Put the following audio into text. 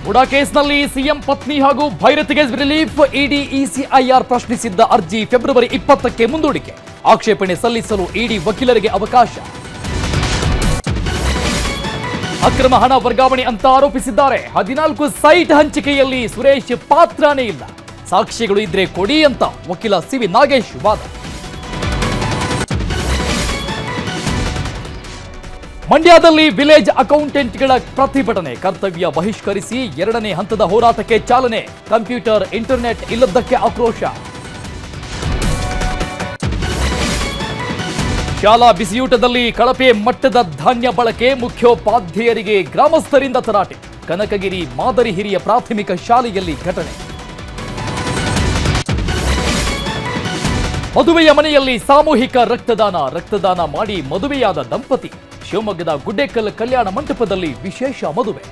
ಬುಡಾ ಕೇಸ್ನಲ್ಲಿ ಸಿಎಂ ಪತ್ನಿ ಹಾಗೂ ಭೈರತಿಗೆ ರಿಲೀಫ್. ಇಡಿ ಇಸಿಐಆರ್ ಪ್ರಶ್ನಿಸಿದ್ದ ಅರ್ಜಿ ಫೆಬ್ರವರಿ 20ಕ್ಕೆ ಮುಂದೂಡಿಕೆ. ಆಕ್ಷೇಪಣೆ ಸಲ್ಲಿಸಲು ಇಡಿ ವಕೀಲರಿಗೆ ಅವಕಾಶ. ಅಕ್ರಮ ಹಣ ವರ್ಗಾವಣೆ ಅಂತ ಆರೋಪಿಸಿದ್ದಾರೆ. 14 ಸೈಟ್ ಹಂಚಿಕೆಯಲ್ಲಿ ಸುರೇಶ್ ಪಾತ್ರನೇ ಇಲ್ಲ. ಸಾಕ್ಷ್ಯಗಳು ಇದ್ರೆ ಕೊಡಿ ಅಂತ ವಕೀಲ ಸಿವಿ ನಾಗೇಶ್ ವಾದ. ಮಂಡ್ಯದಲ್ಲಿ ವಿಲೇಜ್ ಅಕೌಂಟೆಂಟ್ಗಳ ಪ್ರತಿಭಟನೆ. ಕರ್ತವ್ಯ ಬಹಿಷ್ಕರಿಸಿ 2ನೇ ಹಂತದ ಹೋರಾಟಕ್ಕೆ ಚಾಲನೆ. ಕಂಪ್ಯೂಟರ್ ಇಂಟರ್ನೆಟ್ ಇಲ್ಲದ್ದಕ್ಕೆ ಆಕ್ರೋಶ. ಶಾಲಾ ಬಿಸಿಯೂಟದಲ್ಲಿ ಕಳಪೆ ಮಟ್ಟದ ಧಾನ್ಯ ಬಳಕೆ. ಮುಖ್ಯೋಪಾಧ್ಯಾಯರಿಗೆ ಗ್ರಾಮಸ್ಥರಿಂದ ತರಾಟೆ. ಕನಕಗಿರಿ ಮಾದರಿ ಹಿರಿಯ ಪ್ರಾಥಮಿಕ ಶಾಲೆಯಲ್ಲಿ ಘಟನೆ. ಮದುವೆಯ ಮನೆಯಲ್ಲಿ ಸಾಮೂಹಿಕ ರಕ್ತದಾನ ಮಾಡಿ ಮದುವೆಯಾದ ದಂಪತಿ. ಶಿವಮೊಗ್ಗದ ಗುಡ್ಡೇಕಲ್ ಕಲ್ಯಾಣ ಮಂಟಪದಲ್ಲಿ ವಿಶೇಷ ಮದುವೆ.